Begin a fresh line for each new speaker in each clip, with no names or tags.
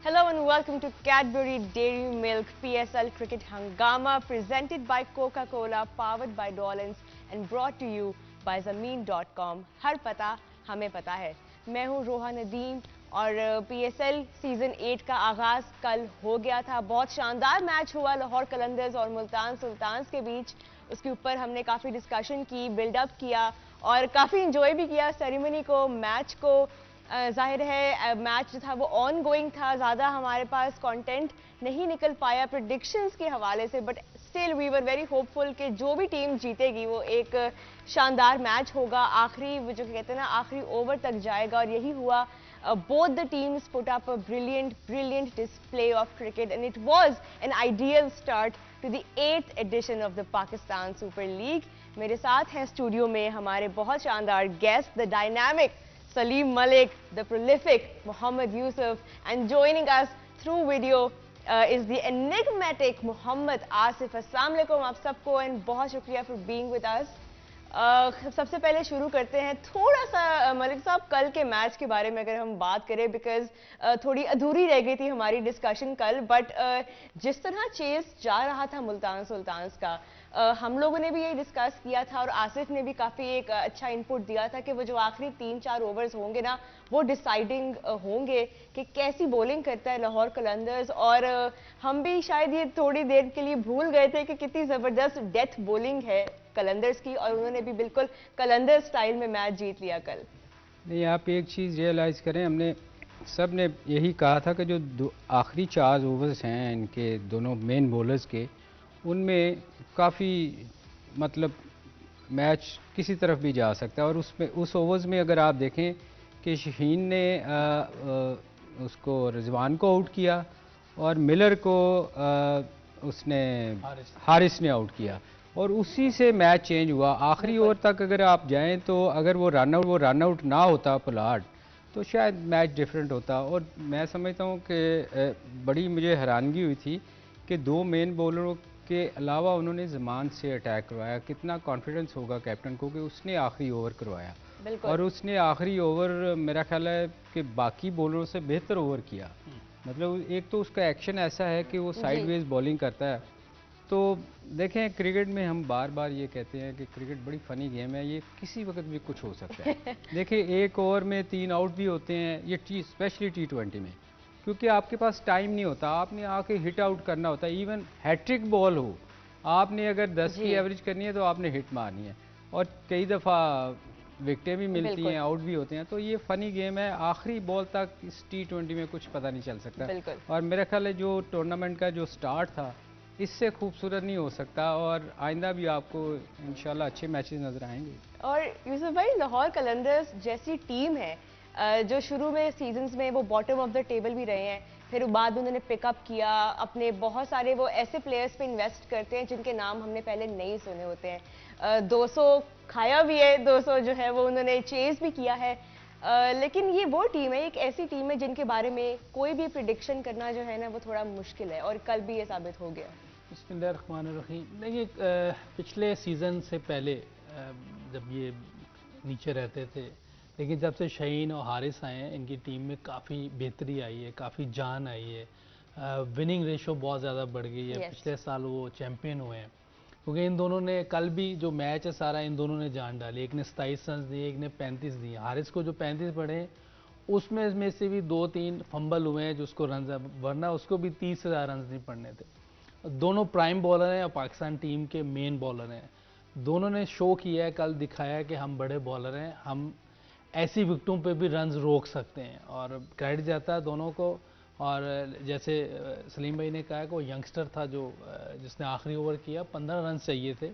Hello and welcome to Cadbury Dairy Milk PSL Cricket Hangama, presented by Coca-Cola, powered by Dolans and brought to you by Zameen.com. हर पता हमें पता है। मैं हूँ रोहा नदीम और PSL season 8 का आगाज कल हो गया था। बहुत शानदार मैच हुआ लाहौर कलंदर्स और मुल्तान सुल्तान्स के बीच। उसके ऊपर हमने काफ़ी डिस्कशन की, बिल्डअप किया और काफ़ी इंजॉय भी किया सेरेमनी को, मैच को। जाहिर है मैच जो था वो ऑन गोइंग था, ज़्यादा हमारे पास कंटेंट नहीं निकल पाया प्रेडिक्शंस के हवाले से, but still we were very hopeful कि जो भी टीम जीतेगी वो एक शानदार मैच होगा, आखिरी वो जो कहते हैं ना आखिरी ओवर तक जाएगा और यही हुआ। Both the teams put up a brilliant display of cricket and it was an ideal start to the 8th edition of the Pakistan Super League. मेरे साथ हैं स्टूडियो में हमारे बहुत शानदार guest, the dynamic Salim Malik, the prolific Mohammad Yusuf, and joining us through video is the enigmatic Mohammad Asif. Assalamu alaikum आप सबको and बहुत शुक्रिया for being with us. सबसे पहले शुरू करते हैं थोड़ा सा मलिक साहब कल के मैच के बारे में अगर हम बात करें, बिकॉज थोड़ी अधूरी रह गई थी हमारी डिस्कशन कल, बट जिस तरह चेस जा रहा था मुल्तान सुल्तान्स का, हम लोगों ने भी यही डिस्कस किया था और आसिफ ने भी काफ़ी एक अच्छा इनपुट दिया था कि वो जो आखिरी 3-4 ओवर्स होंगे ना वो डिसाइडिंग होंगे कि कैसी बॉलिंग करता है लाहौर कलंदर्स। और हम भी शायद ये थोड़ी देर के लिए भूल गए थे कि कितनी ज़बरदस्त डेथ बॉलिंग है कलंदर्स की, और उन्होंने भी बिल्कुल कलंदर स्टाइल में मैच जीत लिया कल।
नहीं, आप एक चीज़ रियलाइज़ करें, हमने सब ने यही कहा था कि जो आखिरी 4 ओवर्स हैं इनके दोनों मेन बॉलर्स के, उनमें काफ़ी मतलब मैच किसी तरफ भी जा सकता है। और उसमें उस ओवर्स में अगर आप देखें कि शहीन ने उसको रिजवान को आउट किया और मिलर को उसने हारिस ने आउट किया और उसी से मैच चेंज हुआ। आखिरी ओवर तक अगर आप जाएं तो अगर वो रन आउट ना होता पुलाड तो शायद मैच डिफरेंट होता। और मैं समझता हूँ कि बड़ी मुझे हैरानगी हुई थी कि 2 मेन बॉलरों के अलावा उन्होंने ज़मान से अटैक करवाया। कितना कॉन्फिडेंस होगा कैप्टन को कि उसने आखिरी ओवर करवाया और उसने आखिरी ओवर मेरा ख्याल है कि बाकी बॉलरों से बेहतर ओवर किया। मतलब एक तो उसका एक्शन ऐसा है कि वो साइडवेज बॉलिंग करता है। तो देखें, क्रिकेट में हम बार बार ये कहते हैं कि क्रिकेट बड़ी फ़नी गेम है, ये किसी वक्त भी कुछ हो सकता है। देखिए, एक ओवर में 3 आउट भी होते हैं ये स्पेशली T20 में, क्योंकि आपके पास टाइम नहीं होता, आपने आके हिट आउट करना होता है। इवन हैट्रिक बॉल हो, आपने अगर 10 की एवरेज करनी है तो आपने हिट मारनी है और कई दफ़ा विकेटें भी मिलती हैं, आउट भी होते हैं। तो ये फ़नी गेम है, आखिरी बॉल तक इस T20 में कुछ पता नहीं चल सकता। और मेरा ख्याल है जो टूर्नामेंट का जो स्टार्ट था इससे खूबसूरत नहीं हो सकता और आइंदा भी आपको इंशाल्लाह अच्छे मैचेस नजर आएंगे।
और यूसुफ भाई, लाहौर कलंदर्स जैसी टीम है जो शुरू में सीजन्स में वो बॉटम ऑफ द टेबल भी रहे हैं, फिर बाद उन्होंने पिकअप किया अपने बहुत सारे वो ऐसे प्लेयर्स पे इन्वेस्ट करते हैं जिनके नाम हमने पहले नहीं सुने होते हैं। 200 खाया भी है, 200 जो है वो उन्होंने चेज भी किया है। लेकिन ये वो टीम है, एक ऐसी टीम है जिनके बारे में कोई भी प्रिडिक्शन करना जो है ना वो थोड़ा मुश्किल है और कल भी ये साबित हो गया।
बिस्मिल्लाहिर्रहमानिर्रहीम। देखिए, पिछले सीज़न से पहले जब ये नीचे रहते थे, लेकिन जब से शहीन और हारिस आए हैं इनकी टीम में काफ़ी बेहतरी आई है, काफ़ी जान आई है, विनिंग रेशो बहुत ज़्यादा बढ़ गई है। पिछले साल वो चैम्पियन हुए हैं क्योंकि इन दोनों ने कल भी जो मैच है सारा इन दोनों ने जान डाली। एक ने 27 रन दिए, एक ने 35 दिए। हारिस को जो 35 पड़े उसमें से भी 2-3 फंबल हुए हैं जो उसको रन, वरना उसको भी 30,000 रन नहीं पड़ने थे। दोनों प्राइम बॉलर हैं और पाकिस्तान टीम के मेन बॉलर हैं। दोनों ने शो किया है, कल दिखाया है कि हम बड़े बॉलर हैं, हम ऐसी विकेटों पे भी रन्स रोक सकते हैं और क्रेडिट जाता है दोनों को। और जैसे सलीम भाई ने कहा कि वो यंगस्टर था जो जिसने आखिरी ओवर किया, 15 रन चाहिए थे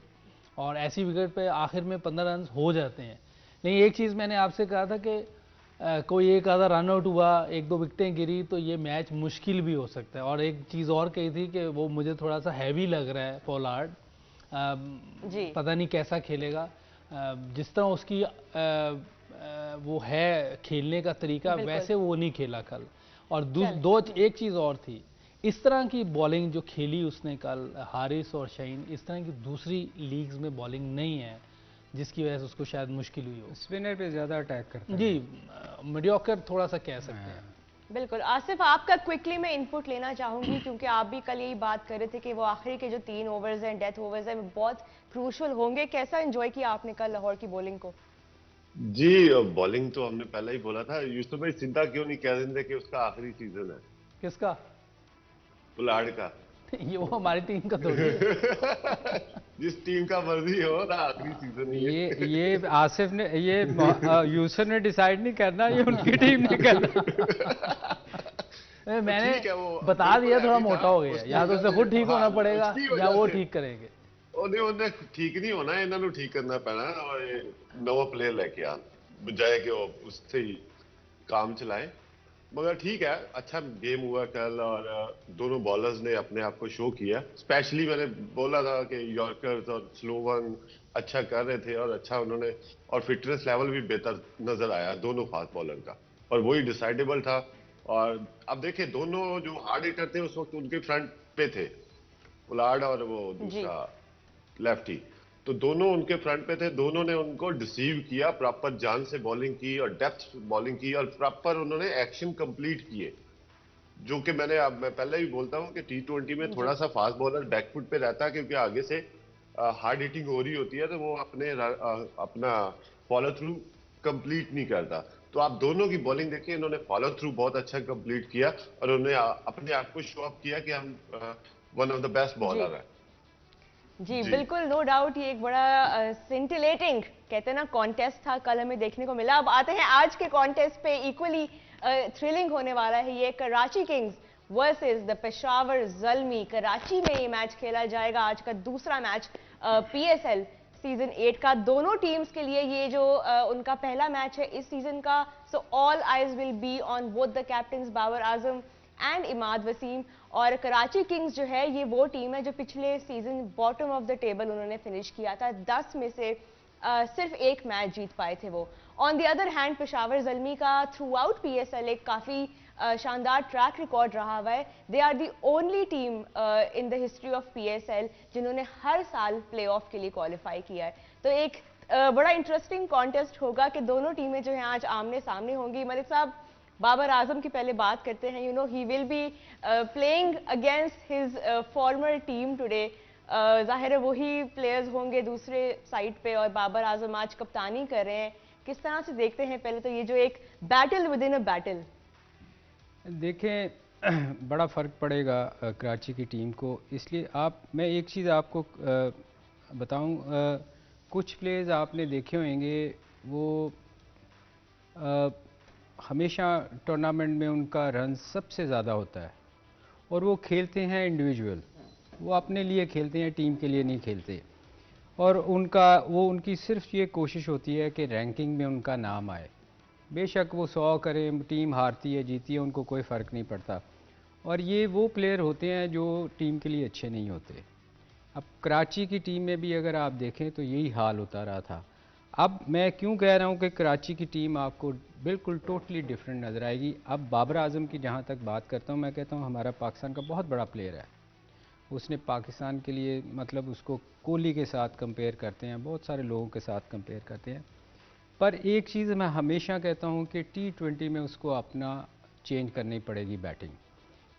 और ऐसी विकेट पे आखिर में 15 रन हो जाते हैं। लेकिन एक चीज़ मैंने आपसे कहा था कि कोई एक आधा रन आउट हुआ, 1-2 विकेटें गिरी तो ये मैच मुश्किल भी हो सकता है। और एक चीज़ और कही थी कि वो मुझे थोड़ा सा हैवी लग रहा है पोलार्ड, पता नहीं कैसा खेलेगा। जिस तरह उसकी वो है खेलने का तरीका वैसे वो नहीं खेला कल। और एक चीज़ और थी, इस तरह की बॉलिंग जो खेली उसने कल हारिस और शहीन, इस तरह की दूसरी लीग्स में बॉलिंग नहीं है जिसकी वजह से उसको शायद मुश्किल हुई हो।
स्पिनर पे ज़्यादा अटैक करता है
जी, मीडियोकर थोड़ा सा कह सकते हैं।
बिल्कुल। आसिफ, आपका क्विकली मैं इनपुट लेना चाहूंगी क्योंकि आप भी कल यही बात कर रहे थे कि वो आखिरी के जो 3 ओवर्स हैं, डेथ ओवर्स हैं, बहुत क्रूशल होंगे। कैसा एंजॉय किया आपने कल लाहौर की बॉलिंग को?
जी, बॉलिंग तो हमने पहले ही बोला था। यूसुफ भाई चिंता क्यों नहीं कह रहे थे कि उसका आखिरी सीजन है
किसका?
पुलाड़ का?
ये वो हमारी टीम का थोड़ी है।
जिस टीम का मर्जी हो ना, आखिरी सीजन ही है।
ये आसिफ ने, ये यूसुफ ने डिसाइड नहीं करना, ये उनकी टीम ने करना।
मैंने
ठीक है, वो
बता दिया
बिल्कुल
थोड़ा
ऐसे
मोटा
था,
हो गया,
उसकी
या तो
वजह
उसे खुद
से-
ठीक
हाँ,
होना पड़ेगा
उसकी
या
वजह
वो
से।
ठीक करेंगे।
ਉਹਨੇ ਠੀਕ नहीं होना, इन्होंने ठीक करना पैना और नवा प्लेयर लेके आ, बजाय कि वो उससे ही काम चलाए। मगर ठीक है, अच्छा गेम हुआ कल और दोनों बॉलर्स ने अपने आप को शो किया। स्पेशली मैंने बोला था कि यॉर्कर्स और स्लो वन अच्छा कर रहे थे और अच्छा उन्होंने, और फिटनेस लेवल भी बेहतर नजर आया दोनों फास्ट बॉलर का, और वही डिसाइडेबल था। और अब देखिए दोनों जो हार्ड हिटर थे उस वक्त उनके फ्रंट पे थे, पुलाड और वो
जी।
दूसरा लेफ्टी, तो दोनों उनके फ्रंट पे थे। दोनों ने उनको डिसीव किया, प्रॉपर जान से बॉलिंग की और डेप्थ बॉलिंग की और प्रॉपर उन्होंने एक्शन कंप्लीट किए। जो कि मैं पहले भी बोलता हूं कि T20 में
जी।
थोड़ा सा फास्ट बॉलर बैकफुट पे रहता है, क्योंकि आगे से हार्ड हिटिंग हो रही होती है, तो वो अपना फॉलो थ्रू कंप्लीट नहीं करता। तो आप दोनों की बॉलिंग देखिए, इन्होंने फॉलो थ्रू बहुत अच्छा कंप्लीट किया और उन्होंने अपने आप को शो अप किया कि हम वन ऑफ द बेस्ट
जी।
बॉलर है।
जी
जी।
बिल्कुल, नो डाउट ये एक बड़ा सिंटिलेटिंग कहते हैं ना कॉन्टेस्ट था, कल हमें देखने को मिला। अब आते हैं आज के कॉन्टेस्ट पे। इक्वली थ्रिलिंग होने वाला है ये, Karachi Kings versus the Peshawar Zalmi. Karachi में ये मैच खेला जाएगा, आज का दूसरा मैच PSL सीजन 8 का। दोनों टीम्स के लिए ये जो उनका पहला मैच है इस सीजन का। So all eyes will be on both the captains Babar Azam and Imad Wasim. और कराची किंग्स जो है ये वो टीम है जो पिछले season bottom of the table उन्होंने फिनिश किया था, 10 में से सिर्फ एक मैच जीत पाए थे वो। On the other hand Peshawar Zalmi का थ्रू आउट PSL एक काफ़ी शानदार ट्रैक रिकॉर्ड रहा हुआ है। They are the only team in the history of PSL जिन्होंने हर साल प्ले ऑफ के लिए क्वालिफाई किया है। तो एक बड़ा इंटरेस्टिंग कॉन्टेस्ट होगा कि दोनों टीमें जो हैं आज आमने सामने होंगी। मलिक साहब, बाबर आजम की पहले बात करते हैं। You know he will be playing against his farmer team today. जाहिर है वही प्लेयर्स होंगे दूसरे साइड पे और बाबर आजम आज कप्तानी कर रहे हैं। किस तरह से देखते हैं पहले तो ये जो एक battle with in a battle?
देखें बड़ा फ़र्क पड़ेगा कराची की टीम को, इसलिए मैं एक चीज़ आपको बताऊं, कुछ प्लेयर्स आपने देखे होंगे वो हमेशा टूर्नामेंट में उनका रन सबसे ज़्यादा होता है और वो खेलते हैं इंडिविजुअल, वो अपने लिए खेलते हैं, टीम के लिए नहीं खेलते। और उनकी सिर्फ ये कोशिश होती है कि रैंकिंग में उनका नाम आए। बेशक वो 100 करें, टीम हारती है जीती है उनको कोई फ़र्क नहीं पड़ता। और ये वो प्लेयर होते हैं जो टीम के लिए अच्छे नहीं होते। अब कराची की टीम में भी अगर आप देखें तो यही हाल होता रहा था। अब मैं क्यों कह रहा हूँ कि कराची की टीम आपको बिल्कुल टोटली डिफरेंट नज़र आएगी। अब बाबर आजम की जहाँ तक बात करता हूँ, मैं कहता हूँ हमारा पाकिस्तान का बहुत बड़ा प्लेयर है। उसने पाकिस्तान के लिए, मतलब उसको कोहली के साथ कंपेयर करते हैं, बहुत सारे लोगों के साथ कंपेयर करते हैं, पर एक चीज़ मैं हमेशा कहता हूँ कि T20 में उसको अपना चेंज करनी पड़ेगी बैटिंग,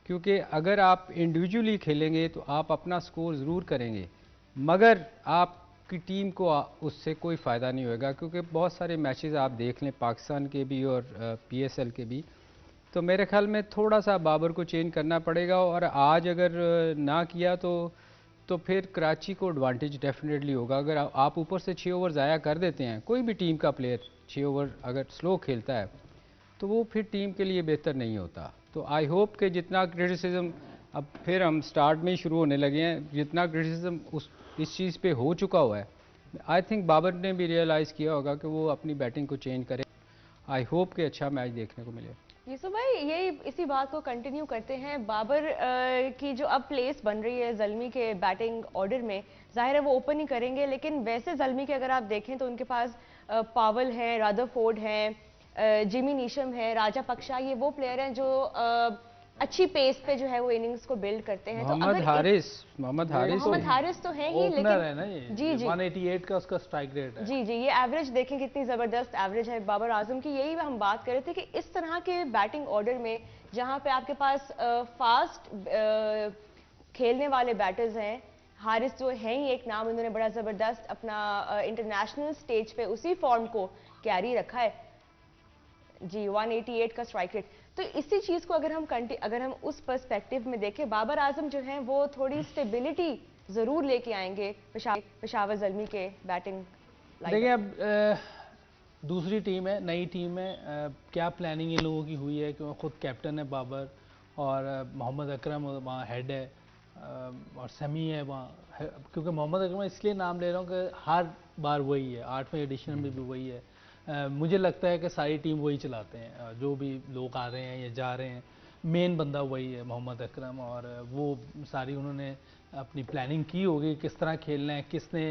क्योंकि अगर आप इंडिविजुअली खेलेंगे तो आप अपना स्कोर ज़रूर करेंगे मगर आपकी टीम को उससे कोई फ़ायदा नहीं होगा। क्योंकि बहुत सारे मैचेस आप देख लें पाकिस्तान के भी और PSL के भी, तो मेरे ख्याल में थोड़ा सा बाबर को चेंज करना पड़ेगा। और आज अगर ना किया तो फिर कराची को एडवांटेज डेफिनेटली होगा। अगर आप ऊपर से 6 ओवर ज़ाया कर देते हैं, कोई भी टीम का प्लेयर 6 ओवर अगर स्लो खेलता है तो वो फिर टीम के लिए बेहतर नहीं होता। तो आई होप कि जितना क्रिटिसिज्म, अब फिर हम स्टार्ट में ही शुरू होने लगे हैं, जितना क्रिटिसिज्म इस चीज़ पे हो चुका हुआ है, आई थिंक बाबर ने भी रियलाइज़ किया होगा कि वो अपनी बैटिंग को चेंज करे। आई होप कि अच्छा मैच देखने को मिले।
यूसुफ भाई, यही इसी बात को कंटिन्यू करते हैं। बाबर की जो अब प्लेस बन रही है ज़ल्मी के बैटिंग ऑर्डर में, जाहिर है वो ओपन ही करेंगे, लेकिन वैसे ज़ल्मी के अगर आप देखें तो उनके पास पावल हैं, रादरफोर्ड हैं, जिमी नीशम है, राजा पक्षा, ये वो प्लेयर हैं जो अच्छी पेस पे जो है वो इनिंग्स को बिल्ड करते हैं। तो
मोहम्मद
अगर
हारिस
तो है ही,
ओपनर
लेकिन
है ना ये,
जी जी
188 का उसका स्ट्राइक रेट है।
जी जी, ये एवरेज देखें कितनी ज़बरदस्त एवरेज है बाबर आजम की। यही हम बात कर रहे थे कि इस तरह के बैटिंग ऑर्डर में जहां पे आपके पास फास्ट खेलने वाले बैटर्स हैं, हारिस जो हैं ही एक नाम, उन्होंने बड़ा ज़बरदस्त अपना इंटरनेशनल स्टेज पे उसी फॉर्म को कैरी रखा है जी, 188 का स्ट्राइक रेट। तो इसी चीज़ को अगर हम उस पर्सपेक्टिव में देखें, बाबर आजम जो हैं वो थोड़ी स्टेबिलिटी ज़रूर लेके आएंगे पेशावर ज़ल्मी के बैटिंग।
देखिए अब दूसरी टीम है, नई टीम है, क्या प्लानिंग इन लोगों की हुई है, क्योंकि खुद कैप्टन है बाबर और मोहम्मद अकरम वहाँ हेड है और समी है वहाँ। क्योंकि मोहम्मद अकरम इसलिए नाम ले रहा हूँ कि हर बार वही है, 8वें एडिशन में भी वही है। मुझे लगता है कि सारी टीम वही चलाते हैं, जो भी लोग आ रहे हैं या जा रहे हैं, मेन बंदा वही है मोहम्मद अकरम। और वो सारी उन्होंने अपनी प्लानिंग की होगी किस तरह खेलना है, किसने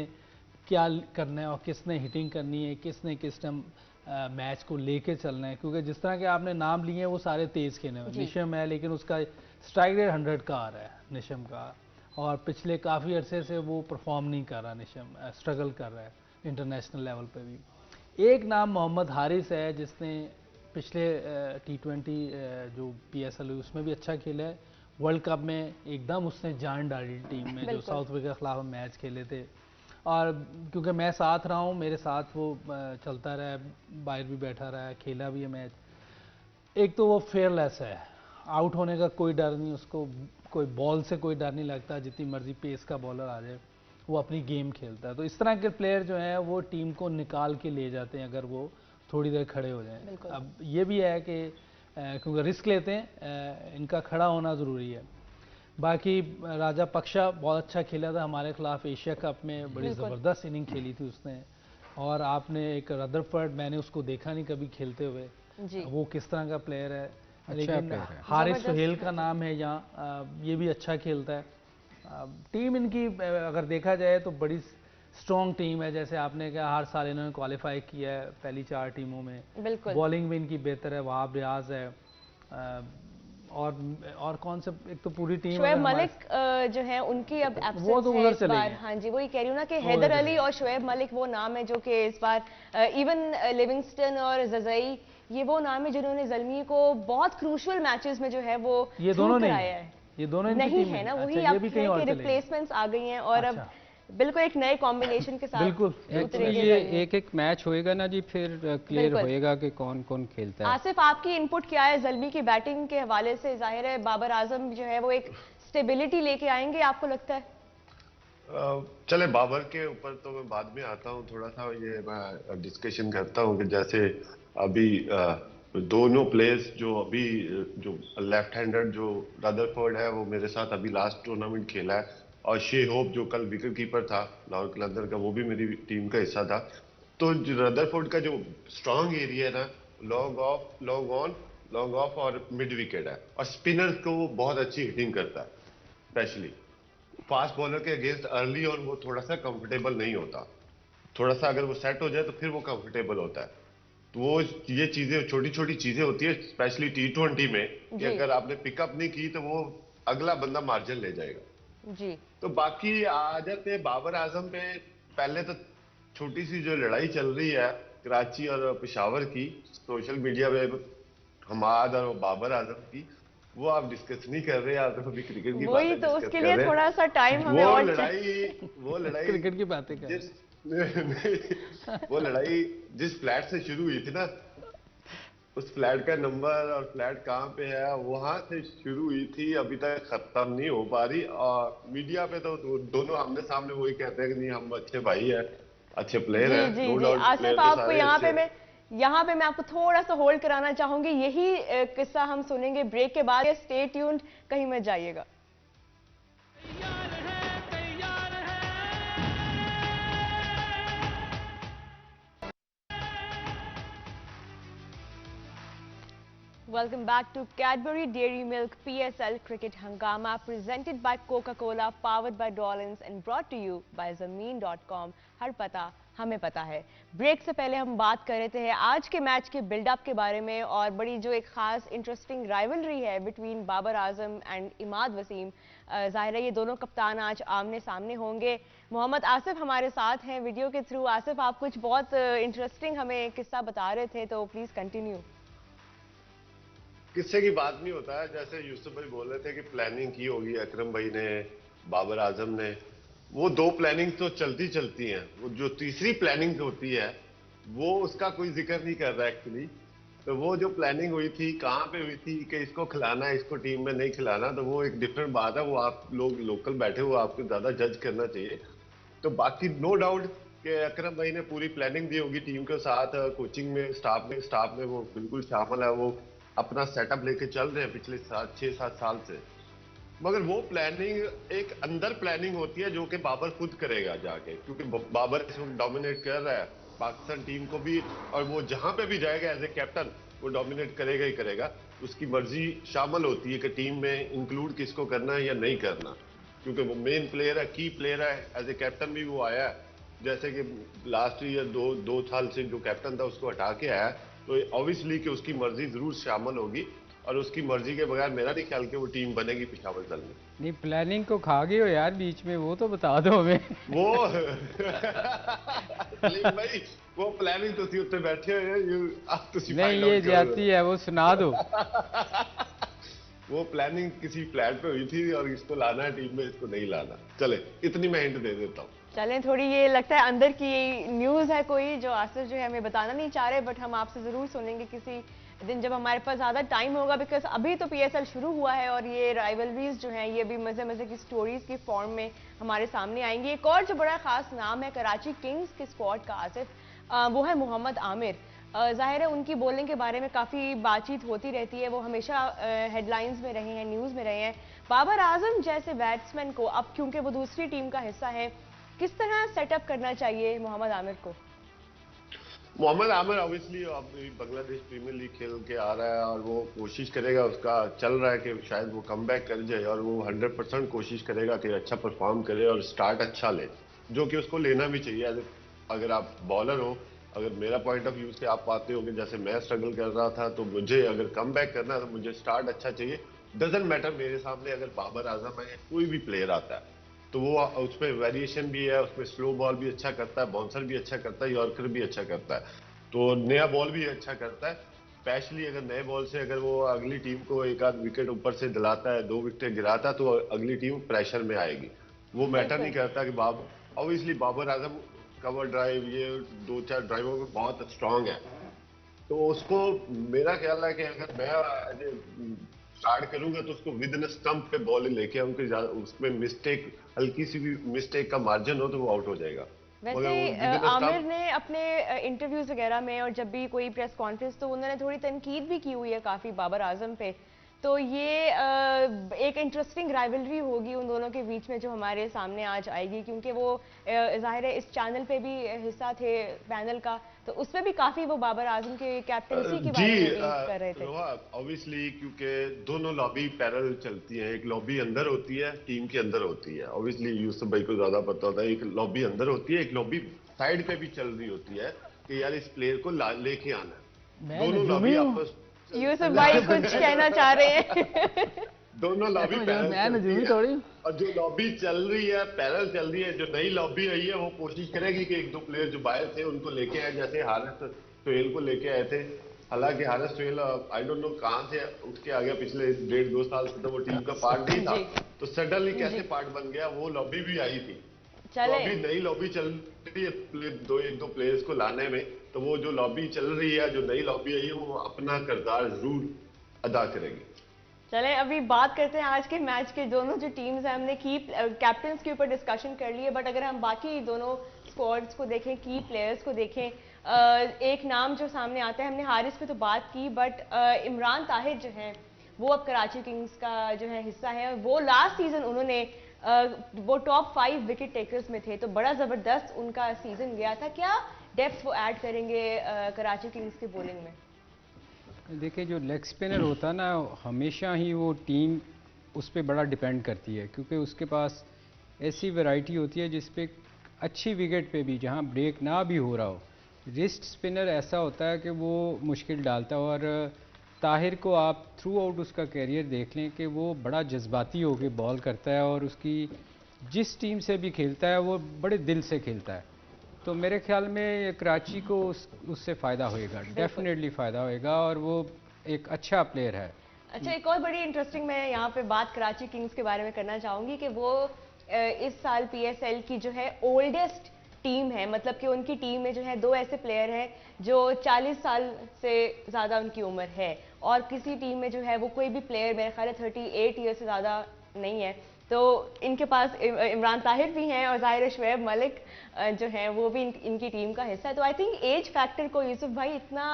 क्या करना है और किसने हिटिंग करनी है, किसने किस टाइम मैच को लेके चलना है। क्योंकि जिस तरह के आपने नाम लिए हैं वो सारे तेज़ खेलने हैं। निशम है लेकिन उसका स्ट्राइक रेट 100 का आ रहा है निशम का, और पिछले काफ़ी अरसे से वो परफॉर्म नहीं कर रहा निशम, स्ट्रगल कर रहा है इंटरनेशनल लेवल पे भी। एक नाम मोहम्मद हारिस है जिसने पिछले T20 जो PSL हुई उसमें भी अच्छा खेला है। वर्ल्ड कप में एकदम उसने जान डाली टीम में, जो साउथ अफ्रीका के खिलाफ मैच खेले थे। और क्योंकि मैं साथ रहा हूँ, मेरे साथ वो चलता रहा है, बाहर भी बैठा रहा है, खेला भी है मैच। एक तो वो फेयरलेस है, आउट होने का कोई डर नहीं उसको, कोई बॉल से कोई डर नहीं लगता, जितनी मर्जी पेस का बॉलर आ जाए वो अपनी गेम खेलता है। तो इस तरह के प्लेयर जो हैं वो टीम को निकाल के ले जाते हैं अगर वो थोड़ी देर खड़े हो जाएं। अब ये भी है कि क्योंकि रिस्क लेते हैं, इनका खड़ा होना ज़रूरी है। बाकी राजा पक्षा बहुत अच्छा खेला था हमारे खिलाफ एशिया कप में, बड़ी ज़बरदस्त इनिंग खेली थी उसने। और आपने एक रदरफर्ड, मैंने उसको देखा नहीं कभी खेलते हुए, वो किस तरह का प्लेयर है। लेकिन हारिस सुहेल का नाम है यहाँ, ये भी अच्छा खेलता है। टीम इनकी अगर देखा जाए तो बड़ी स्ट्रॉन्ग टीम है। जैसे आपने कहा हर साल इन्होंने क्वालिफाई किया है पहली 4 टीमों में। बॉलिंग में इनकी बेहतर है, वहाब रियाज है, और कौन से, एक तो पूरी टीम
शोएब मलिक जो है उनकी अब एब्सेंस
वो तो
है
उधर
इस
चले
बार।
गए।
हाँ जी, वही कह रही हूँ ना कि हैदर अली और शोएब मलिक वो नाम है जो कि इस बार, इवन लिविंगस्टन और जज़ई, ये वो नाम है जिन्होंने ज़ल्मी को बहुत क्रूशियल मैचेस में जो है वो
ये दोनों
कराया है।
ये दोनों
नहीं है ना, वही अब रिप्लेसमेंट्स आ गई हैं और अब बिल्कुल एक नए कॉम्बिनेशन के साथ
बिल्कुल ये एक मैच होएगा ना जी, फिर क्लियर होएगा कि कौन कौन खेलता है।
आसिफ, आपकी इनपुट क्या है ज़ल्मी की बैटिंग के हवाले से? जाहिर है बाबर आजम जो है वो एक स्टेबिलिटी लेके आएंगे, आपको लगता है?
चले बाबर के ऊपर तो मैं बाद में आता हूँ, थोड़ा सा ये मैं डिस्कशन करता हूँ कि जैसे अभी दोनों प्लेयर्स जो अभी जो लेफ्ट हैंडर जो रदरफोर्ड है वो मेरे साथ अभी लास्ट टूर्नामेंट खेला है, और शे होप जो कल विकेट कीपर था लाहौर कलंदर का, वो भी मेरी टीम का हिस्सा था। तो रदरफोर्ड का जो स्ट्रांग एरिया है ना, long off, long on, long off और मिड विकेट है, और स्पिनर्स को वो बहुत अच्छी हिटिंग करता है। स्पेशली फास्ट बॉलर के अगेंस्ट अर्ली ऑन वो थोड़ा सा कंफर्टेबल नहीं होता, थोड़ा सा अगर वो सेट हो जाए तो फिर वो कंफर्टेबल होता है। तो वो ये चीजें, छोटी छोटी चीजें होती है स्पेशली T20 में, कि अगर आपने पिकअप नहीं की तो वो अगला बंदा मार्जिन ले जाएगा जी। तो बाकी आ जाते हैं बाबर आजम पे। पहले तो छोटी सी जो लड़ाई चल रही है कराची और पेशावर की सोशल मीडिया पे, हमाद और बाबर आजम की, वो आप डिस्कस नहीं कर रहे, आप तो अभी क्रिकेट की बातें
तो
डिस्कस
उसके
कर
लिए
रहे हैं।
थोड़ा सा टाइम हमें और
वो लड़ाई
क्रिकेट की बातें कर
वो लड़ाई जिस फ्लैट से शुरू हुई थी ना, उस फ्लैट का नंबर और फ्लैट कहाँ पे है, वहां से शुरू हुई थी, अभी तक खत्म नहीं हो पा रही। और मीडिया पे तो दोनों आमने सामने वही कहते हैं कि नहीं हम अच्छे भाई हैं, अच्छे प्लेयर हैं, नो डाउट
आसिफ,
प्लेयर तो
आपको
सारे अच्छे।
यहाँ पे मैं आपको थोड़ा सा होल्ड कराना चाहूंगी। यही किस्सा हम सुनेंगे ब्रेक के बाद। स्टे ट्यून्ड, कहीं मत जाइएगा। Welcome back to Cadbury Dairy Milk PSL Cricket Hangama, presented by Coca-Cola, powered by Dollins and brought to you by Zameen.com. हर पता हमें पता है। ब्रेक से पहले हम बात कर रहे थे आज के मैच के बिल्डअप के बारे में और बड़ी जो एक खास इंटरेस्टिंग राइवलरी है बिटवीन बाबर आजम एंड इमाद वसीम। जाहिर है ये दोनों कप्तान आज आमने सामने होंगे। मोहम्मद आसिफ हमारे साथ हैं वीडियो के थ्रू। आसिफ, आप कुछ बहुत इंटरेस्टिंग हमें किस्सा बता रहे थे, तो प्लीज कंटिन्यू।
किस्से की बात नहीं होता है, जैसे यूसुफ भाई बोल रहे थे कि प्लानिंग की होगी अकरम भाई ने, बाबर आजम ने। वो दो प्लानिंग तो चलती चलती हैं, वो जो तीसरी प्लानिंग होती है वो उसका कोई जिक्र नहीं कर रहा एक्चुअली। तो वो जो प्लानिंग हुई थी कहाँ पे हुई थी कि इसको खिलाना है, इसको टीम में नहीं खिलाना, तो वो एक डिफरेंट बात है। वो आप लोग लोकल बैठे हो, आपको ज्यादा जज करना चाहिए। तो बाकी नो डाउट कि अकरम भाई ने पूरी प्लानिंग दी होगी टीम के साथ, कोचिंग में, स्टाफ में वो बिल्कुल शामिल है। वो अपना सेटअप लेके चल रहे हैं पिछले 6-7 साल से। मगर वो प्लानिंग एक अंदर प्लानिंग होती है जो कि बाबर खुद करेगा जाके, क्योंकि बाबर इस वक्त डोमिनेट कर रहा है पाकिस्तान टीम को भी, और वो जहां पे भी जाएगा एज ए कैप्टन वो डोमिनेट करेगा ही करेगा। उसकी मर्जी शामिल होती है कि टीम में इंक्लूड किसको करना है या नहीं करना, क्योंकि वो मेन प्लेयर है, की प्लेयर है। एज ए कैप्टन भी वो आया है, जैसे कि लास्ट ईयर दो साल से जो कैप्टन था उसको हटा के आया, तो ऑब्वियसली कि उसकी मर्जी जरूर शामिल होगी, और उसकी मर्जी के बगैर मेरा नहीं ख्याल कि वो टीम बनेगी पेशावर दल में।
नहीं, प्लानिंग को खा गए हो यार बीच में, वो तो बता दो हमें।
वो भाई वो प्लानिंग तो थी, उत्ते बैठे हुए
नहीं, ये जाती है, वो सुना दो।
वो प्लानिंग किसी फ्लैट पे हुई थी और इसको लाना है टीम में, इसको नहीं लाना। चले इतनी मैं हिंट दे देता हूँ।
चलें, थोड़ी ये लगता है अंदर की न्यूज़ है कोई जो आसिफ जो है हमें बताना नहीं चाह रहे, बट हम आपसे ज़रूर सुनेंगे किसी दिन जब हमारे पास ज़्यादा टाइम होगा, बिकॉज अभी तो PSL शुरू हुआ है और ये राइवलरीज जो हैं ये भी मज़े मज़े की स्टोरीज़ की फॉर्म में हमारे सामने आएंगी। एक और जो बड़ा ख़ास नाम है कराची किंग्स के स्क्वाड का आसिफ, वो है मोहम्मद आमिर। जाहिर है उनकी बॉलिंग के बारे में काफ़ी बातचीत होती रहती है, वो हमेशा हेडलाइंस में रहे हैं, न्यूज़ में रहे हैं। बाबर आजम जैसे बैट्समैन को अब क्योंकि वो दूसरी टीम का हिस्सा है, किस तरह सेटअप करना चाहिए मोहम्मद आमिर को?
मोहम्मद आमिर ऑब्वियसली अब बांग्लादेश प्रीमियर लीग खेल के आ रहा है और वो कोशिश करेगा, उसका चल रहा है कि शायद वो कम बैक कर जाए, और वो 100% कोशिश करेगा कि अच्छा परफॉर्म करे और स्टार्ट अच्छा ले, जो कि उसको लेना भी चाहिए। अगर आप बॉलर हो, अगर मेरा पॉइंट ऑफ व्यू से आप पाते हो कि जैसे मैं स्ट्रगल कर रहा था, तो मुझे अगर कम बैक करना है तो मुझे स्टार्ट अच्छा चाहिए। डजेंट मैटर मेरे सामने अगर बाबर आजम है, कोई भी प्लेयर आता है, तो वो उसमें वेरिएशन भी है, उसमें स्लो बॉल भी अच्छा करता है, बाउंसर भी अच्छा करता है, यॉर्कर भी अच्छा करता है, तो नया बॉल भी अच्छा करता है। स्पेशली अगर नए बॉल से अगर वो अगली टीम को एक आध विकेट ऊपर से दिलाता है, 2 विकेट गिराता है, तो अगली टीम प्रेशर में आएगी। वो मैटर नहीं करता कि obviously Babar Azam cover drive, ये 2-4 ड्राइवों में बहुत स्ट्रांग है, तो उसको मेरा ख्याल है कि अगर मैं स्टार्ट करूंगा तो उसको विद इन स्टंप पे बॉल लेके आऊंगी, उसमें मिस्टेक, हल्की सी भी मिस्टेक का मार्जिन हो तो वो आउट हो जाएगा।
वैसे आमिर ने अपने इंटरव्यूज वगैरह में और जब भी कोई प्रेस कॉन्फ्रेंस, तो उन्होंने थोड़ी तनकीद भी की हुई है काफ़ी बाबर आजम पे, तो ये एक इंटरेस्टिंग राइवलरी होगी उन दोनों के बीच में जो हमारे सामने आज आएगी, क्योंकि वो जाहिर है इस चैनल पे भी हिस्सा थे पैनल का, तो उसमें भी काफ़ी वो बाबर आजम के कैप्टनसी के बारे में कर रहे थे।
ऑब्वियसली क्योंकि दोनों लॉबी पैरेलल चलती हैं, एक लॉबी अंदर होती है, टीम के अंदर होती है। ऑब्वियसली यूसुफ भाई को ज्यादा पता होता है, एक लॉबी अंदर होती है, एक लॉबी साइड पे भी चल रही होती है कि यार इस प्लेयर को लेके आना है। दोनों लॉबी आपस,
यूसुफ भाई कुछ कहना चाह रहे हैं।
दोनों लॉबी पैरेलल, और जो लॉबी चल रही है पैरेलल चल रही है, जो नई लॉबी आई है वो कोशिश करेगी कि 1-2 प्लेयर जो बाहर थे उनको लेके आए, जैसे हारिस सोहेल को लेके आए थे। हालांकि Haris Sohail I don't know कहां से उठ के आ गया, पिछले 1.5-2 साल से तो वो टीम का पार्ट नहीं था, तो सडनली कैसे पार्ट बन गया। वो लॉबी भी आई थी, तो अभी नई लॉबी चल रही है 1-2 प्लेयर्स को लाने में, तो वो जो लॉबी चल रही है, जो नई लॉबी आई है, वो अपना किरदार जरूर अदा करेगी।
चलें, अभी बात करते हैं आज के मैच के। दोनों जो टीम्स हैं, हमने की कैप्टन्स के ऊपर डिस्कशन कर ली है, बट अगर हम बाकी दोनों स्क्वाड्स को देखें, की प्लेयर्स को देखें, एक नाम जो सामने आता है, हमने हारिस पे तो बात की, बट इमरान ताहिर जो है वो अब कराची किंग्स का जो है हिस्सा है। वो लास्ट सीजन उन्होंने वो टॉप 5 विकेट टेकर्स में थे, तो बड़ा ज़बरदस्त उनका सीजन गया था। क्या डेप्थ वो ऐड करेंगे कराची किंग्स की बॉलिंग में?
देखिए, जो लेग स्पिनर होता है ना, हमेशा ही वो टीम उस पर बड़ा डिपेंड करती है, क्योंकि उसके पास ऐसी वैरायटी होती है जिस पे अच्छी विकेट पे भी जहाँ ब्रेक ना भी हो रहा हो, रिस्ट स्पिनर ऐसा होता है कि वो मुश्किल डालता है। और ताहिर को आप थ्रू आउट उसका कैरियर देख लें कि वो बड़ा जज्बाती होकर बॉल करता है और उसकी जिस टीम से भी खेलता है वो बड़े दिल से खेलता है। तो मेरे ख्याल में कराची को उससे फ़ायदा होएगा, डेफिनेटली फ़ायदा होएगा, और वो एक अच्छा प्लेयर है।
अच्छा, एक और बड़ी इंटरेस्टिंग मैं यहाँ पे बात कराची किंग्स के बारे में करना चाहूँगी कि वो इस साल पीएसएल की जो है ओल्डेस्ट टीम है, मतलब कि उनकी टीम में जो है 2 ऐसे प्लेयर हैं जो 40 साल से ज़्यादा उनकी उम्र है, और किसी टीम में जो है वो कोई भी प्लेयर मेरे ख्याल है 38 ईयर से ज़्यादा नहीं है। तो इनके पास इमरान ताहिर भी हैं और ज़ाहिर शुएब मलिक जो हैं वो भी इनकी टीम का हिस्सा है। तो आई थिंक एज फैक्टर को यूसुफ भाई इतना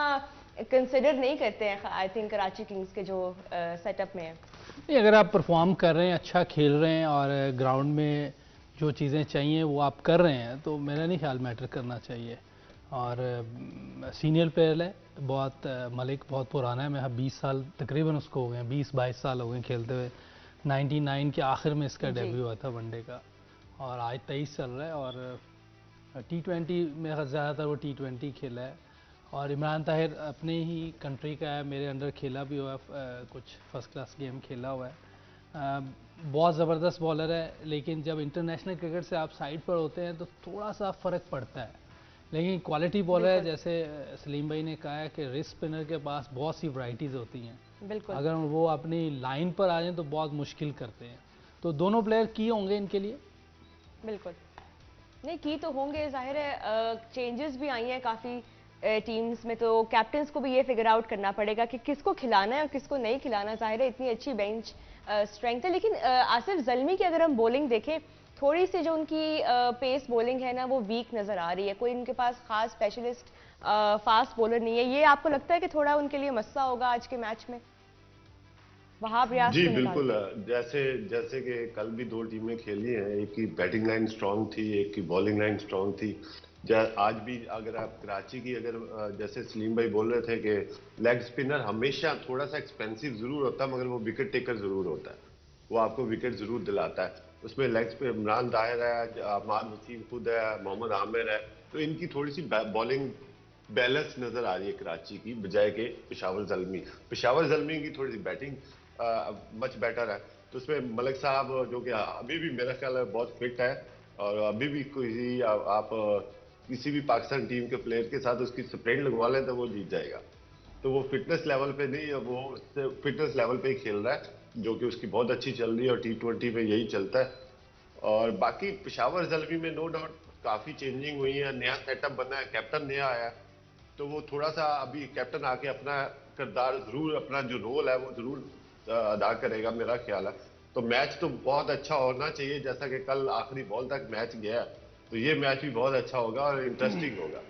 कंसिडर नहीं करते हैं आई थिंक कराची किंग्स के जो सेटअप में है।
नहीं, अगर आप परफॉर्म कर रहे हैं, अच्छा खेल रहे हैं और ग्राउंड में जो चीज़ें चाहिए वो आप कर रहे हैं, तो मेरा नहीं ख्याल मैटर करना चाहिए। और सीनियर प्लेयर है बहुत, मलिक बहुत पुराना है, मैं 20 साल तकरीबन उसको हो गए, 20-22 साल हो गए खेलते हुए। 99 के आखिर में इसका डेब्यू हुआ था वनडे का, और आज 23 चल रहा है। और T20 में ज़्यादातर वो T20 खेला है। और इमरान ताहिर अपने ही कंट्री का है, मेरे अंडर खेला भी हुआ है, कुछ फर्स्ट क्लास गेम खेला हुआ है। बहुत ज़बरदस्त बॉलर है, लेकिन जब इंटरनेशनल क्रिकेट से आप साइड पर होते हैं तो थोड़ा सा फ़र्क पड़ता है। लेकिन क्वालिटी बॉलर है, जैसे सलीम भाई ने कहा है कि रिस्ट स्पिनर के पास बहुत सी वैरायटीज़ होती हैं,
बिल्कुल,
अगर वो अपनी लाइन पर आ जाएं तो बहुत मुश्किल करते हैं। तो दोनों प्लेयर की होंगे इनके लिए,
बिल्कुल नहीं की तो होंगे, जाहिर है चेंजेस भी आई हैं काफ़ी टीम्स में, तो कैप्टन्स को भी ये फिगर आउट करना पड़ेगा कि किसको खिलाना है और किसको नहीं खिलाना। जाहिर है इतनी अच्छी बेंच स्ट्रेंथ है, लेकिन आसिफ ज़ल्मी की अगर हम बॉलिंग देखें, थोड़ी सी जो उनकी पेस बॉलिंग है ना वो वीक नज़र आ रही है। कोई उनके पास खास स्पेशलिस्ट फास्ट बॉलर नहीं है। ये आपको लगता है कि थोड़ा उनके लिए मसला होगा आज के मैच में वहाब रियाज
जी
को निकाल
बिल्कुल,
के?
जैसे जैसे कि कल भी 2 टीमें खेली हैं, एक की बैटिंग लाइन स्ट्रांग थी, एक की बॉलिंग लाइन स्ट्रांग थी। आज भी अगर आप कराची की अगर जैसे सलीम भाई बोल रहे थे कि लेग स्पिनर हमेशा थोड़ा सा एक्सपेंसिव जरूर होता है, मगर वो विकेट टेकर जरूर होता है, वो आपको विकेट जरूर दिलाता है। उसमें लेग पे इमरान ताहिर है, अहमद वसीम खुद है, मोहम्मद आमिर है, तो इनकी थोड़ी सी बॉलिंग बैलेंस नजर आ रही है कराची की, बजाय के पेशावर जल्मी की थोड़ी सी बैटिंग मच बेटर है। तो उसमें मलिक साहब जो कि अभी भी मेरा ख्याल है बहुत फिट है, और अभी भी कोई आप किसी भी पाकिस्तान टीम के प्लेयर के साथ उसकी स्प्रिंट लगवा लें तो वो जीत जाएगा। तो वो फिटनेस लेवल पे नहीं है, वो फिटनेस लेवल पे ही खेल रहा है, जो कि उसकी बहुत अच्छी चल रही है, और T20 में यही चलता है। और बाकी पेशावर जल्मी में नो डाउट काफी चेंजिंग हुई है, नया सेटअप बना है, कैप्टन नया आया है, तो वो थोड़ा सा अभी कैप्टन आके अपना किरदार जरूर, अपना जो रोल है वो जरूर अदा करेगा मेरा ख्याल है। तो मैच तो बहुत अच्छा होना चाहिए, जैसा कि कल आखिरी बॉल तक मैच गया, तो ये मैच भी बहुत अच्छा होगा और इंटरेस्टिंग होगा।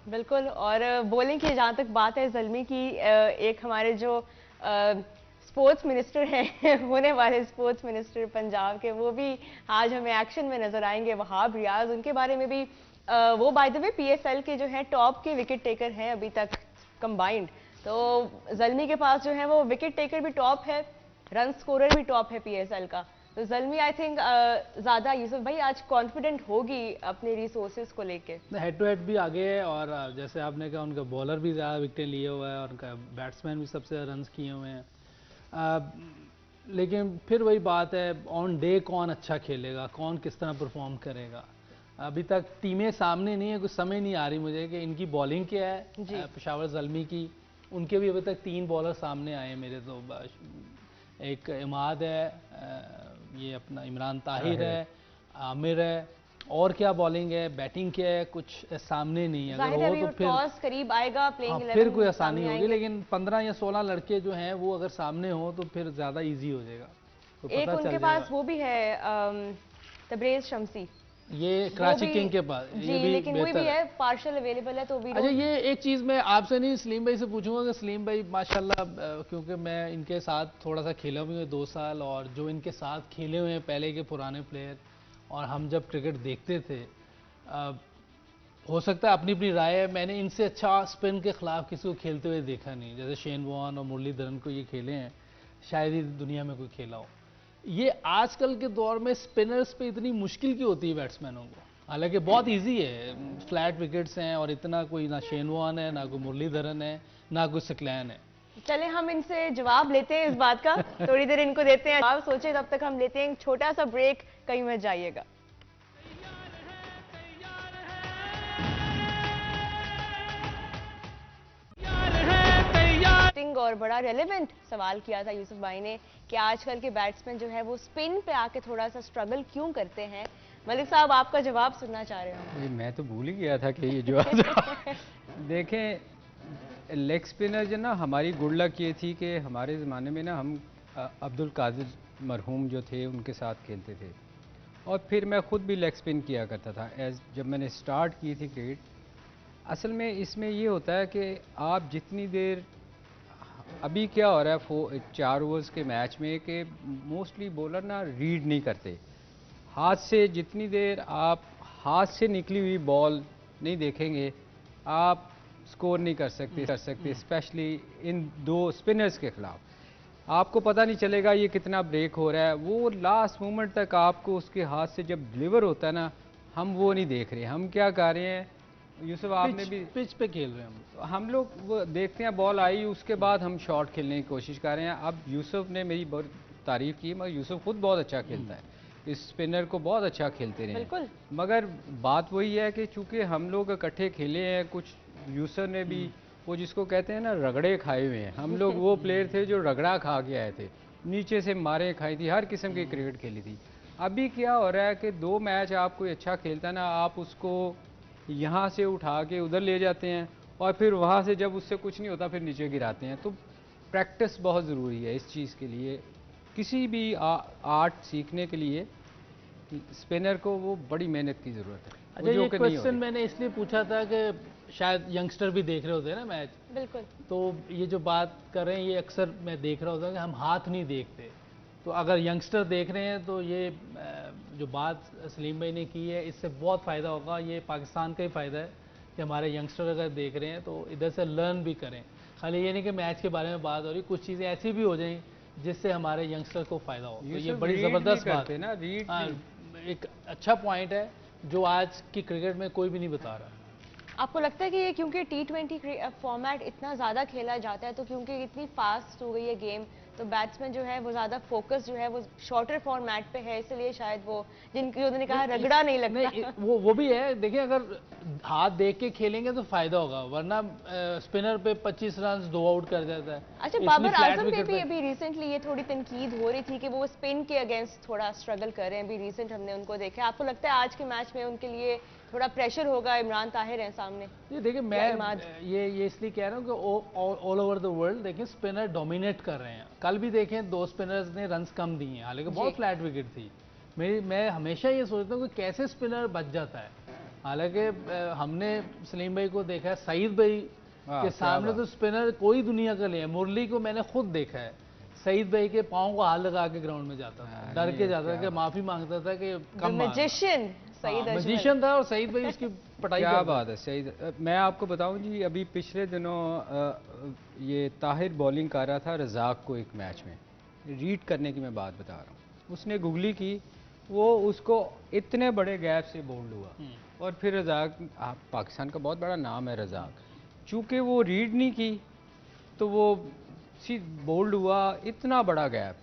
बिल्कुल। और बॉलिंग की जहाँ तक बात है ज़ल्मी की, एक हमारे जो स्पोर्ट्स मिनिस्टर हैं होने वाले स्पोर्ट्स मिनिस्टर पंजाब के, वो भी आज हमें एक्शन में नजर आएंगे, वहाब रियाज। उनके बारे में भी वो बाय द वे पीएसएल के जो है टॉप के विकेट टेकर हैं अभी तक कंबाइंड। तो ज़ल्मी के पास जो है वो विकेट टेकर भी टॉप है, रन स्कोरर भी टॉप है पीएसएल का। तो ज़ल्मी आई थिंक ज़्यादा, यूसुफ भाई आज कॉन्फिडेंट होगी अपने रिसोर्सेज को लेके।
हेड टू हेड भी आगे है, और जैसे आपने कहा उनका बॉलर भी ज़्यादा विकेट लिए हुआ है और उनका बैट्समैन भी सबसे ज़्यादा रन किए हुए हैं। लेकिन फिर वही बात है, ऑन डे कौन अच्छा खेलेगा, कौन किस तरह परफॉर्म करेगा। अभी तक टीमें सामने नहीं है, कुछ समझ नहीं आ रही मुझे कि इनकी बॉलिंग क्या है पेशावर ज़ल्मी की। उनके भी अभी तक 3 बॉलर सामने आए मेरे, तो एक इमाद है, ये अपना इमरान ताहिर है, आमिर है, और क्या बॉलिंग है, बैटिंग क्या है, कुछ सामने नहीं है। अगर हो तो फिर
टॉस करीब आएगा, प्लेइंग 11
फिर कोई आसानी
सामने
होगी,
आएंगे।
लेकिन 15 या 16 लड़के जो हैं वो अगर सामने हो तो फिर ज़्यादा इजी हो जाएगा, तो
एक
पता चल
उनके
जाएगा।
पास वो भी है तबरेज शम्सी,
ये कराची किंग के पास,
जी,
ये भी
लेकिन वही भी
बेहतर
है, पार्शल अवेलेबल है, तो भी
अच्छा, ये एक चीज़ मैं आपसे नहीं सलीम भाई से पूछूंगा कि सलीम भाई माशाल्लाह, क्योंकि मैं इनके साथ थोड़ा सा खेला भी हूँ 2 साल, और जो इनके साथ खेले हुए हैं पहले के पुराने प्लेयर, और हम जब क्रिकेट देखते थे, हो सकता है अपनी अपनी राय है, मैंने इनसे अच्छा स्पिन के खिलाफ किसी को खेलते हुए देखा नहीं। जैसे शेन वॉर्न और मुरलीधरन को ये खेले हैं, शायद ही दुनिया में कोई खेला हो। ये आजकल के दौर में स्पिनर्स पे इतनी मुश्किल क्यों होती है बैट्समैनों को? हालांकि बहुत इजी है, फ्लैट विकेट्स हैं और इतना कोई ना शेन वॉर्न है, ना कोई मुरलीधरन है, ना कोई सिक्लैन है।
चले हम इनसे जवाब लेते हैं इस बात का, थोड़ी देर इनको देते हैं जवाब, सोचे तब तक हम लेते हैं एक छोटा सा ब्रेक, कहीं मत जाइएगा। और बड़ा रेलेवेंट सवाल किया था यूसुफ भाई ने कि आजकल के बैट्समैन जो है वो स्पिन पे आके थोड़ा सा स्ट्रगल क्यों करते हैं। मलिक साहब आपका जवाब सुनना चाह रहे हो।
मैं तो भूल ही गया था कि ये जवाब देखें, लेग स्पिनर जो ना, हमारी गुड लक ये थी कि हमारे ज़माने में ना हम अब्दुल कादिर मरहूम जो थे उनके साथ खेलते थे, और फिर मैं ख़ुद भी लेग स्पिन किया करता था जब मैंने स्टार्ट की थी क्रिकेट। असल में इसमें ये होता है कि आप जितनी देर, अभी क्या हो रहा है 4 ओवर्स के मैच में कि मोस्टली बॉलर ना रीड नहीं करते हाथ से, जितनी देर आप हाथ से निकली हुई बॉल नहीं देखेंगे आप स्कोर नहीं कर सकते स्पेशली इन दो स्पिनर्स के खिलाफ। आपको पता नहीं चलेगा ये कितना ब्रेक हो रहा है, वो लास्ट मोमेंट तक आपको उसके हाथ से जब डिलीवर होता है ना, हम वो नहीं देख रहे। हम क्या कर रहे हैं यूसुफ, आपने भी
पिच पे खेल रहे हैं
हम लोग, वो देखते हैं बॉल आई उसके बाद हम शॉट खेलने की कोशिश कर रहे हैं। अब यूसुफ ने मेरी बहुत तारीफ़ की, मगर यूसुफ खुद बहुत अच्छा खेलता है, इस स्पिनर को बहुत अच्छा खेलते रहे हैं, मगर बात वही है कि चूंकि हम लोग इकट्ठे खेले हैं, कुछ यूसुफ ने भी वो जिसको कहते हैं ना रगड़े खाए हुए हैं, हम लोग वो प्लेयर थे जो रगड़ा खा के आए थे, नीचे से मारें खाई थी, हर किस्म की क्रिकेट खेली थी। अभी क्या हो रहा है कि 2 मैच आप कोई अच्छा खेलता है ना, आप उसको यहाँ से उठा के उधर ले जाते हैं और फिर वहाँ से जब उससे कुछ नहीं होता फिर नीचे गिराते हैं। तो प्रैक्टिस बहुत ज़रूरी है इस चीज़ के लिए, किसी भी आर्ट सीखने के लिए स्पिनर को वो बड़ी मेहनत की ज़रूरत है।
अच्छा, ये क्वेश्चन मैंने इसलिए पूछा था कि शायद यंगस्टर भी देख रहे होते हैं ना मैच,
बिल्कुल,
तो ये जो बात कर रहे हैं ये अक्सर मैं देख रहा होता हूँ कि हम हाथ नहीं देखते, तो अगर यंगस्टर देख रहे हैं तो ये जो बात सलीम भाई ने की है इससे बहुत फ़ायदा होगा। ये पाकिस्तान का ही फ़ायदा है कि हमारे यंगस्टर अगर देख रहे हैं तो इधर से लर्न भी करें। खाली ये नहीं कि मैच के बारे में बात हो रही, कुछ चीज़ें ऐसी भी हो जाएं जिससे हमारे यंगस्टर को फ़ायदा हो। तो ये बड़ी ज़बरदस्त बात है ना, एक अच्छा पॉइंट है जो आज की क्रिकेट में कोई भी नहीं बता रहा।
आपको लगता है कि ये क्योंकि T20 फॉर्मेट इतना ज़्यादा खेला जाता है, तो क्योंकि इतनी फास्ट हो गई है गेम, तो बैट्समैन जो है वो ज़्यादा फोकस जो है वो शॉर्टर फॉर्मेट पे है, इसलिए शायद वो जिनकी उन्होंने कहा रगड़ा नहीं लगता।
वो भी है। देखिए, अगर हाथ देख के खेलेंगे तो फायदा होगा, वरना स्पिनर पे 25 रन 2 आउट कर जाता है।
अच्छा, बाबर आजम पे भी अभी रिसेंटली ये थोड़ी तनकीद हो रही थी कि वो स्पिन के अगेंस्ट थोड़ा स्ट्रगल कर रहे हैं, अभी रिसेंट हमने उनको देखा। आपको लगता है आज के मैच में उनके लिए थोड़ा प्रेशर होगा? इमरान ताहिर हैं सामने।
ये देखिए, मैं ये इसलिए कह रहा हूँ कि ऑल ओवर द वर्ल्ड देखिए स्पिनर डोमिनेट कर रहे हैं। कल भी देखें 2 स्पिनर्स ने रन्स कम दिए हैं, हालांकि बहुत फ्लैट विकेट थी। मैं हमेशा ये सोचता हूँ कि कैसे स्पिनर बच जाता है। हालांकि हमने सलीम भाई को देखा है, सईद भाई के सामने तो स्पिनर कोई दुनिया का नहीं है। मुरली को मैंने खुद देखा है, सईद भाई के पाँव को हाथ लगा के ग्राउंड में जाता था, डर के जाता था कि माफी मांगता था कि कम मैजिशियन था, और सईद भाई उसकी पटाई।
क्या बात है सईद। मैं आपको बताऊं जी, अभी पिछले दिनों ये ताहिर बॉलिंग कर रहा था रज़ाक को एक मैच में, रीड करने की मैं बात बता रहा हूँ। उसने गुगली की, वो उसको इतने बड़े गैप से बोल्ड हुआ, और फिर रज़ाक, पाकिस्तान का बहुत बड़ा नाम है रज़ाक, चूँकि वो रीड नहीं की तो वो बोल्ड हुआ, इतना बड़ा गैप।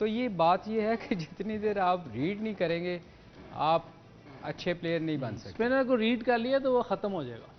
तो ये बात ये है कि जितनी देर आप रीड नहीं करेंगे आप अच्छे प्लेयर नहीं बन सकते।
स्पिनर को रीड कर लिया तो वो ख़त्म हो जाएगा।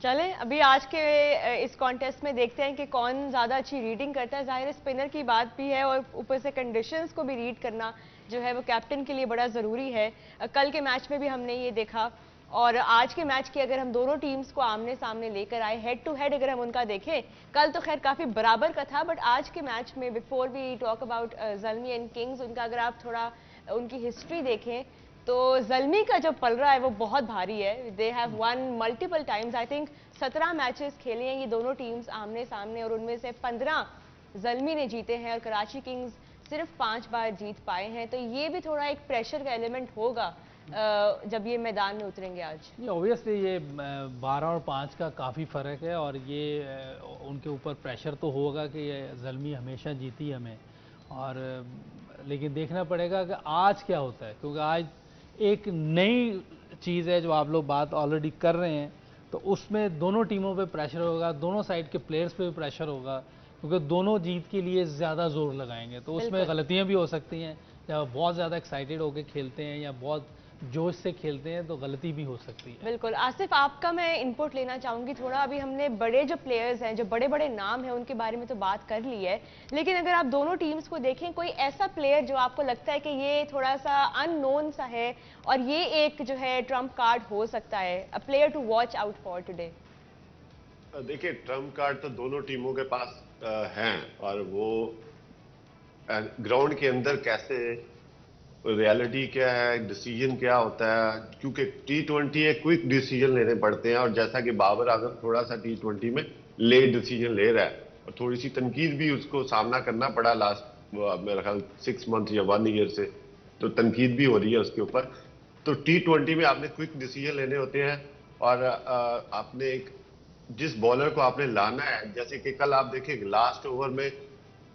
चलें, अभी आज के इस कॉन्टेस्ट में देखते हैं कि कौन ज़्यादा अच्छी रीडिंग करता है। ज़ाहिर स्पिनर की बात भी है और ऊपर से कंडीशंस को भी रीड करना जो है वो कैप्टन के लिए बड़ा ज़रूरी है। कल के मैच में भी हमने ये देखा, और आज के मैच की अगर हम दोनों टीम्स को आमने सामने लेकर आए, हेड टू हेड अगर हम उनका देखें, कल तो खैर काफ़ी बराबर का था, बट आज के मैच में before we talk about Zalmi and Kings, उनका अगर आप थोड़ा उनकी हिस्ट्री देखें तो ज़ल्मी का जो पलड़ा है वो बहुत भारी है। They have one multiple times, I think 17 matches खेले हैं ये दोनों टीम्स आमने सामने, और उनमें से 15 ज़ल्मी ने जीते हैं और कराची किंग्स सिर्फ 5 बार जीत पाए हैं। तो ये भी थोड़ा एक प्रेशर का एलिमेंट होगा जब ये मैदान में उतरेंगे आज।
ऑब्वियसली ये 12 और 5 का काफ़ी फ़र्क है, और ये उनके ऊपर प्रेशर तो होगा कि ये ज़ल्मी हमेशा जीती हमें, और लेकिन देखना पड़ेगा कि आज क्या होता है, क्योंकि आज एक नई चीज़ है जो आप लोग बात ऑलरेडी कर रहे हैं, तो उसमें दोनों टीमों पे प्रेशर होगा, दोनों साइड के प्लेयर्स पे भी प्रेशर होगा, क्योंकि दोनों जीत के लिए ज़्यादा जोर लगाएंगे, तो उसमें गलतियां भी हो सकती हैं। या बहुत ज़्यादा एक्साइटेड होकर खेलते हैं या बहुत जोश से खेलते हैं तो गलती भी हो सकती है।
बिल्कुल। आसिफ, आपका मैं इनपुट लेना चाहूंगी थोड़ा। अभी हमने बड़े जो प्लेयर्स हैं, जो बड़े बड़े नाम हैं, उनके बारे में तो बात कर ली है, लेकिन अगर आप दोनों टीम्स को देखें, कोई ऐसा प्लेयर जो आपको लगता है कि ये थोड़ा सा अननोन सा है और ये एक जो है ट्रम्प कार्ड हो सकता है, a player to watch out for today?
देखिए, ट्रम्प कार्ड तो दोनों टीमों के पास हैं, और वो ग्राउंड के अंदर कैसे, रियलिटी क्या है, डिसीजन क्या होता है, क्योंकि T20 एक क्विक डिसीजन लेने पड़ते हैं, और जैसा कि बाबर आजम थोड़ा सा T20 में लेट डिसीजन ले रहा है, और थोड़ी सी तनकीद भी उसको सामना करना पड़ा लास्ट मेरा ख्याल 6 मंथ या 1 ईयर से, तो तनकीद भी हो रही है उसके ऊपर। तो T20 में आपने क्विक डिसीजन लेने होते हैं, और आपने एक जिस बॉलर को आपने लाना है, जैसे कि कल आप देखें लास्ट ओवर में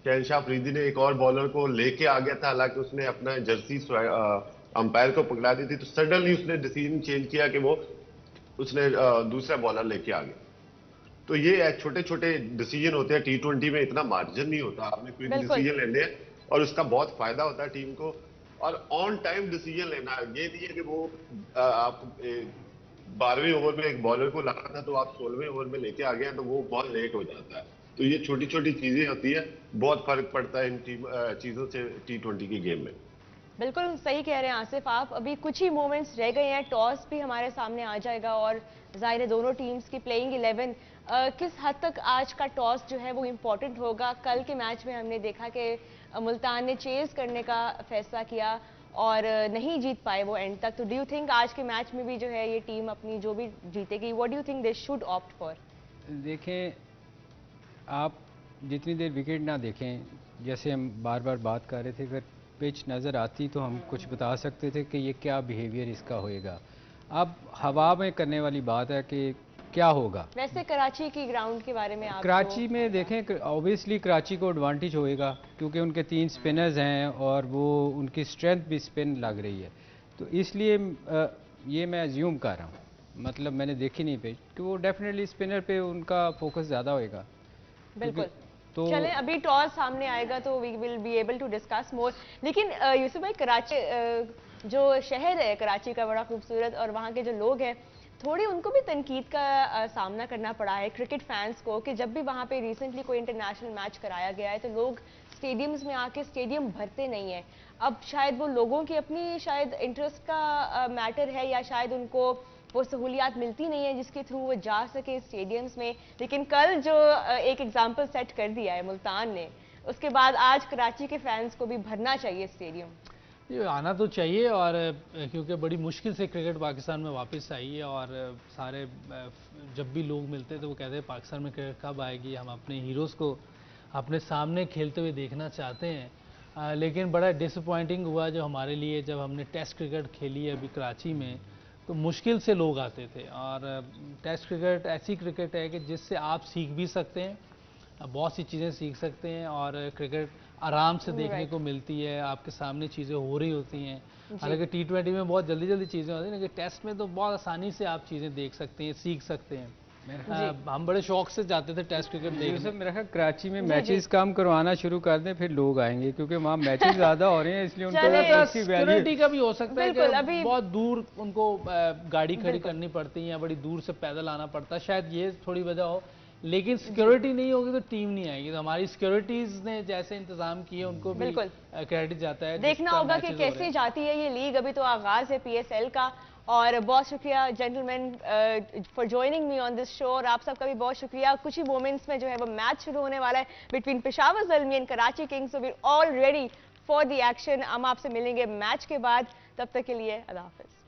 शहनशाह अफरीदी ने एक और बॉलर को लेके आ गया था, हालांकि उसने अपना जर्सी अंपायर को पकड़ा दी थी, तो सडनली उसने डिसीजन चेंज किया कि वो उसने दूसरा बॉलर लेके आ गया। तो ये छोटे छोटे डिसीजन होते हैं, T20 में इतना मार्जिन नहीं होता, आपने क्विक डिसीजन लेने हैं और उसका बहुत फायदा होता है टीम को। और ऑन टाइम डिसीजन लेना, ये नहीं है कि वो आप 12वें ओवर में एक बॉलर को लाना था तो आप 16वें ओवर में लेके आ गए, तो वो बहुत लेट हो जाता है। तो ये छोटी छोटी चीजें होती है, बहुत फर्क पड़ता है इन चीजों से T20 की गेम में।
बिल्कुल सही कह रहे हैं आसिफ आप। अभी कुछ ही मोमेंट्स रह गए हैं, टॉस भी हमारे सामने आ जाएगा और जाहिर है दोनों टीम्स की प्लेइंग 11 किस हद तक आज का टॉस जो है वो इम्पोर्टेंट होगा। कल के मैच में हमने देखा कि मुल्तान ने चेज करने का फैसला किया और नहीं जीत पाए वो एंड तक। तो डू यू थिंक आज के मैच में भी जो है ये टीम अपनी जो भी जीतेगी, what do you think they should opt for?
देखें, आप जितनी देर विकेट ना देखें, जैसे हम बार बार बात कर रहे थे, अगर पिच नज़र आती तो हम कुछ बता सकते थे कि ये क्या बिहेवियर इसका होएगा। अब हवा में करने वाली बात है कि क्या होगा।
वैसे कराची की ग्राउंड के बारे में आप
कराची में देखें, ऑब्वियसली कराची को एडवांटेज होएगा क्योंकि उनके 3 स्पिनर्स हैं और वो उनकी स्ट्रेंथ भी स्पिन लग रही है, तो इसलिए ये मैं अज्यूम कर रहा हूँ, मतलब मैंने देखी नहीं पिच, कि वो डेफिनेटली स्पिनर पे उनका फोकस ज़्यादा होएगा।
बिल्कुल।
तो
चलें, अभी टॉस सामने आएगा तो we will be able to discuss more. लेकिन यूसुफ भाई, कराची जो शहर है कराची का बड़ा खूबसूरत, और वहाँ के जो लोग हैं थोड़ी उनको भी तनकीद का सामना करना पड़ा है क्रिकेट फैंस को, कि जब भी वहाँ पे रिसेंटली कोई इंटरनेशनल मैच कराया गया है तो लोग स्टेडियम्स में आके स्टेडियम भरते नहीं है। अब शायद वो लोगों की अपनी शायद इंटरेस्ट का मैटर है, या शायद उनको वो सहूलियात मिलती नहीं है जिसके थ्रू वो जा सके स्टेडियम्स में। लेकिन कल जो एक एग्जाम्पल सेट कर दिया है मुल्तान ने, उसके बाद आज कराची के फैंस को भी भरना चाहिए स्टेडियम।
ये आना तो चाहिए, और क्योंकि बड़ी मुश्किल से क्रिकेट पाकिस्तान में वापस आई है, और सारे जब भी लोग मिलते तो वो कहते हैं पाकिस्तान में क्रिकेट कब आएगी, हम अपने हीरोज़ को अपने सामने खेलते हुए देखना चाहते हैं। लेकिन बड़ा डिसअपॉइंटिंग हुआ जो हमारे लिए, जब हमने टेस्ट क्रिकेट खेली है अभी कराची में, तो मुश्किल से लोग आते थे। और टेस्ट क्रिकेट ऐसी क्रिकेट है कि जिससे आप सीख भी सकते हैं, बहुत सी चीज़ें सीख सकते हैं, और क्रिकेट आराम से देखने को मिलती है, आपके सामने चीज़ें हो रही होती हैं। हालांकि T20 में बहुत जल्दी जल्दी चीज़ें होती हैं, लेकिन टेस्ट में तो बहुत आसानी से आप चीज़ें देख सकते हैं, सीख सकते हैं। हम बड़े शौक से जाते थे टेस्ट क्रिकेट देखने।
मेरा ख्याल कराची में मैचेस कम करवाना शुरू कर दें, फिर लोग आएंगे, क्योंकि वहाँ मैचेस ज़्यादा हो रहे हैं, इसलिए उनको
सिक्योरिटी का भी हो सकता है कि बहुत दूर उनको गाड़ी खड़ी करनी पड़ती है या बड़ी दूर से पैदल आना पड़ता है, शायद ये थोड़ी वजह हो। लेकिन सिक्योरिटी नहीं होगी तो टीम नहीं आएगी। तो हमारी सिक्योरिटीज ने जैसे इंतजाम किए उनको भी क्रेडिट जाता है।
देखना होगा कि कैसे जाती है ये लीग। अभी तो आगाज है PSL का। और बहुत शुक्रिया gentleman for joining me on this show, और आप सबका भी बहुत शुक्रिया। कुछ ही मोमेंट्स में जो है वो मैच शुरू होने वाला है between Peshawar Zalmi and Karachi Kings, so we are all ready for the action. हम आपसे मिलेंगे मैच के बाद, तब तक के लिए अल्लाह हाफिज।